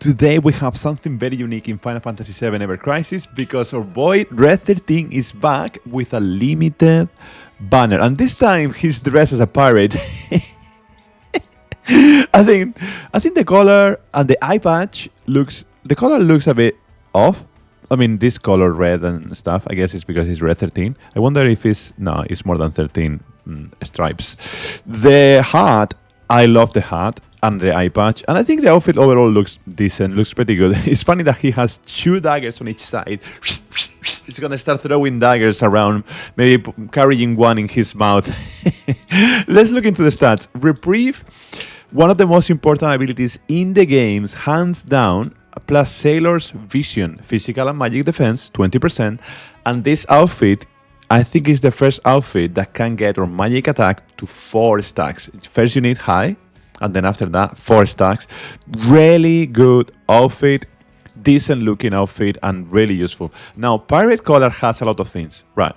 Today we have something very unique in Final Fantasy VII Ever Crisis because our boy Red XIII is back with a limited banner, and this time he's dressed as a pirate. I think the color and the eye patch looks a bit off. I mean, this color red and stuff, I guess it's because it's Red XIII. I wonder if it's more than 13 stripes. The hat, I love the hat and the eye patch, and I think the outfit overall looks decent, looks pretty good. It's funny that he has 2 daggers on each side. He's gonna start throwing daggers around, maybe carrying one in his mouth. Let's look into the stats. Reprieve, one of the most important abilities in the games, hands down, plus Sailor's Vision, physical and magic defense, 20%, and this outfit, I think, is the first outfit that can get our magic attack to 4 stacks. First you need high, and then after that, 4 stacks. Really good outfit, decent looking outfit, and really useful. Now, Pirate Collar has a lot of things, right?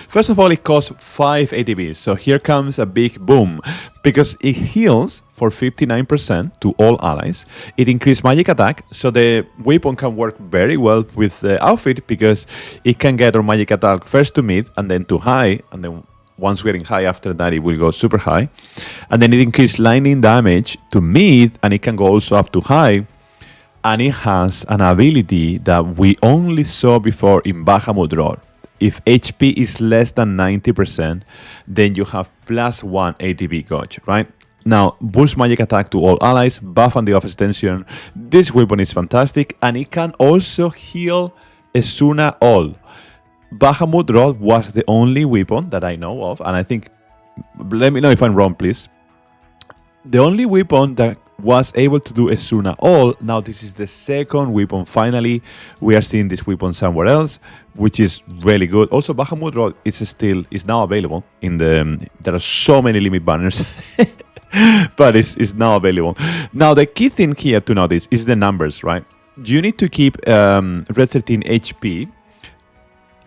First of all, it costs 5 ATBs, so here comes a big boom, because it heals for 59% to all allies. It increases magic attack, so the weapon can work very well with the outfit, because it can get our magic attack first to mid, and then to high, and then once we're in high after that, it will go super high. And then it increases lightning damage to mid, and it can go also up to high. And it has an ability that we only saw before in Bahamut Roar. If HP is less than 90%, then you have +1 ATB gauge, right? Now, boost magic attack to all allies, buff on the off extension. This weapon is fantastic, and it can also heal Esuna All. Bahamut Roar was the only weapon that I know of, and I think, let me know if I'm wrong, please. The only weapon that was able to do Esuna All. Now this is the second weapon. Finally, we are seeing this weapon somewhere else, which is really good. Also, Bahamut Roar is now available in the. There are so many limit banners, but it's now available. Now the key thing here to notice is the numbers, right? You need to keep Red 13 HP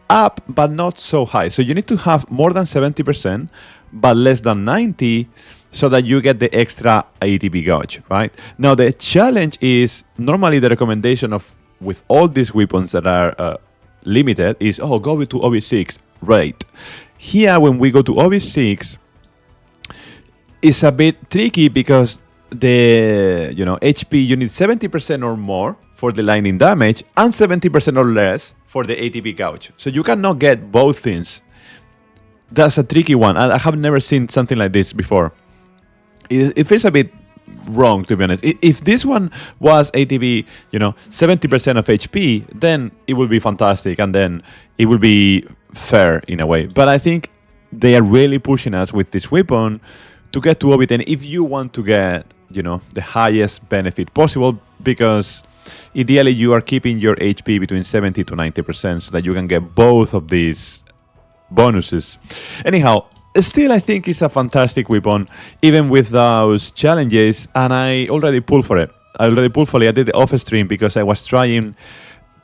up, but not so high. So you need to have more than 70%, but less than 90%. So that you get the extra ATB gauge, right? Now the challenge is, normally the recommendation of with all these weapons that are limited is, go to OB6, right? Here, when we go to OB6, it's a bit tricky because the HP, you need 70% or more for the lightning damage and 70% or less for the ATB gauge. So you cannot get both things. That's a tricky one. I have never seen something like this before. It feels a bit wrong, to be honest. If this one was ATB, 70% of HP, then it would be fantastic, and then it would be fair in a way. But I think they are really pushing us with this weapon to get to OB10 if you want to get, the highest benefit possible, because ideally you are keeping your HP between 70 to 90% so that you can get both of these bonuses. Anyhow, still, I think it's a fantastic weapon, even with those challenges, and I already pulled for it. I did the off stream because I was trying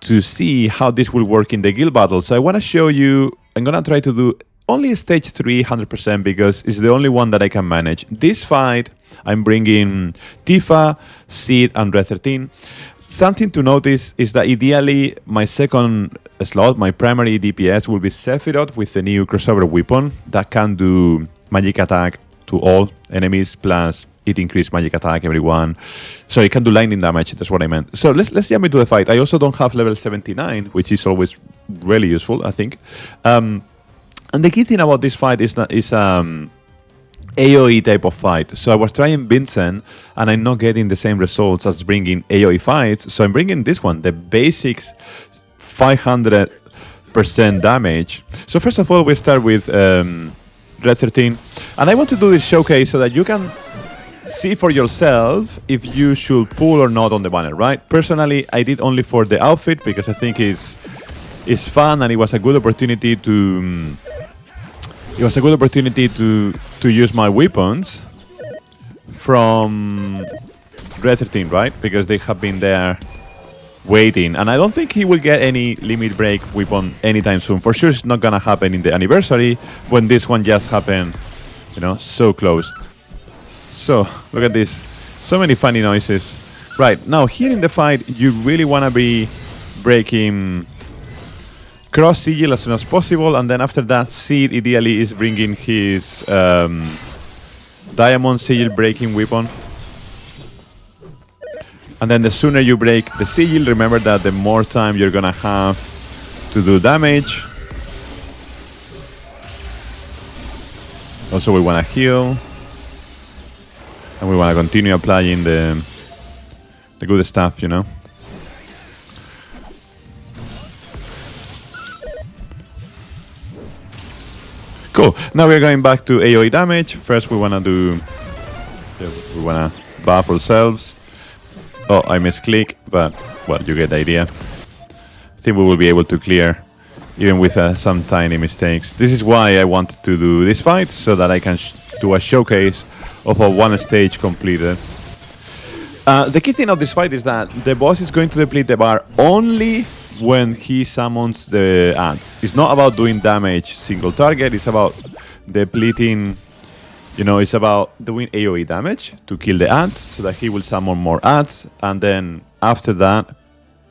to see how this will work in the guild battle. So I want to show you, I'm going to try to do only stage 3 100% because it's the only one that I can manage. This fight, I'm bringing Tifa, Sid, and Red 13. Something to notice is that ideally my second slot, my primary DPS, will be Sephiroth with the new crossover weapon that can do magic attack to all enemies, plus it increases magic attack everyone. So it can do lightning damage, that's what I meant. So let's jump into the fight. I also don't have level 79, which is always really useful, I think. And the key thing about this fight is AoE type of fight. So I was trying Vincent, and I'm not getting the same results as bringing AoE fights. So I'm bringing this one, the basics 500% damage. So first of all, we start with Red 13. And I want to do this showcase so that you can see for yourself if you should pull or not on the banner, right? Personally, I did only for the outfit because I think it's fun, and it was a good opportunity to... to use my weapons from Red 13, right? Because they have been there waiting. And I don't think he will get any limit break weapon anytime soon. For sure, it's not gonna happen in the anniversary when this one just happened, so close. So, look at this. So many funny noises. Right, now here in the fight, you really want to be breaking cross sigil as soon as possible, and then after that, Sid ideally is bringing his diamond sigil breaking weapon. And then the sooner you break the sigil, remember that the more time you're gonna have to do damage. Also, we wanna heal. And we wanna continue applying the good stuff, you know? Cool. Now we're going back to AoE damage. First, we wanna buff ourselves. Oh, I misclick, but well, you get the idea. I think we will be able to clear, even with some tiny mistakes. This is why I wanted to do this fight, so that I can do a showcase of a one stage completed. The key thing of this fight is that the boss is going to deplete the bar only when he summons the ants. It's not about doing damage single target, it's about depleting, you know, it's about doing AoE damage to kill the ants so that he will summon more ants, and then after that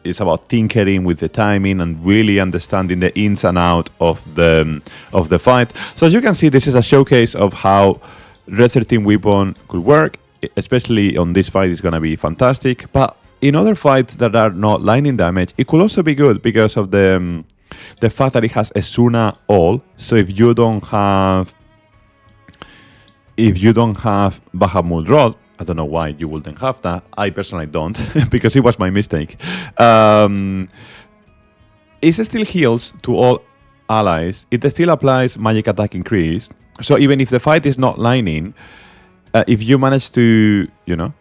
it's about tinkering with the timing and really understanding the ins and out of the fight. So as you can see, this is a showcase of how Red 13 weapon could work, especially on this fight. It's gonna be fantastic, but in other fights that are not lightning damage, it could also be good because of the fact that it has Esuna All. So if you don't have Bahamut Rod, I don't know why you wouldn't have that. I personally don't, because it was my mistake. It still heals to all allies. It still applies magic attack increase. So even if the fight is not lightning, if you manage to, you know,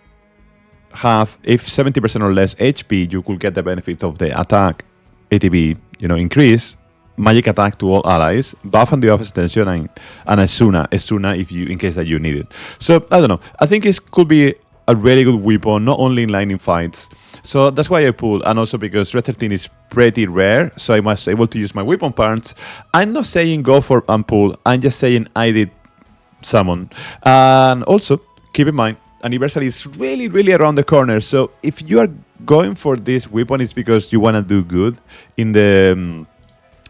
have if 70% or less HP, you could get the benefit of the attack ATB, you know, increase, magic attack to all allies, buff and debuff extension, and Esuna if you, in case that you need it. So I don't know. I think it could be a really good weapon, not only in lightning fights. So that's why I pulled, and also because Red 13 is pretty rare, so I was able to use my weapon parts. I'm not saying go for and pull. I'm just saying I did summon. And also keep in mind, anniversary is really, really around the corner. So if you are going for this weapon, it's because you want to do good in the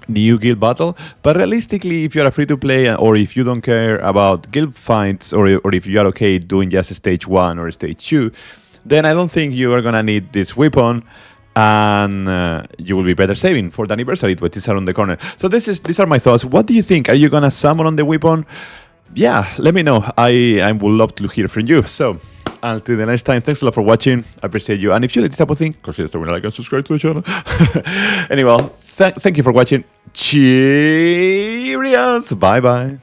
new guild battle. But realistically, if you're a free-to-play or if you don't care about guild fights, or if you are okay doing just stage 1 or stage 2, then I don't think you are going to need this weapon, and you will be better saving for the anniversary, but it's around the corner. So these are my thoughts. What do you think? Are you going to summon on the weapon? Yeah, let me know. I would love to hear from you. So until the next time, thanks a lot for watching. I appreciate you. And if you like this type of thing, consider throwing a like and subscribe to the channel. Anyway, thank you for watching. Cheerios. Bye-bye.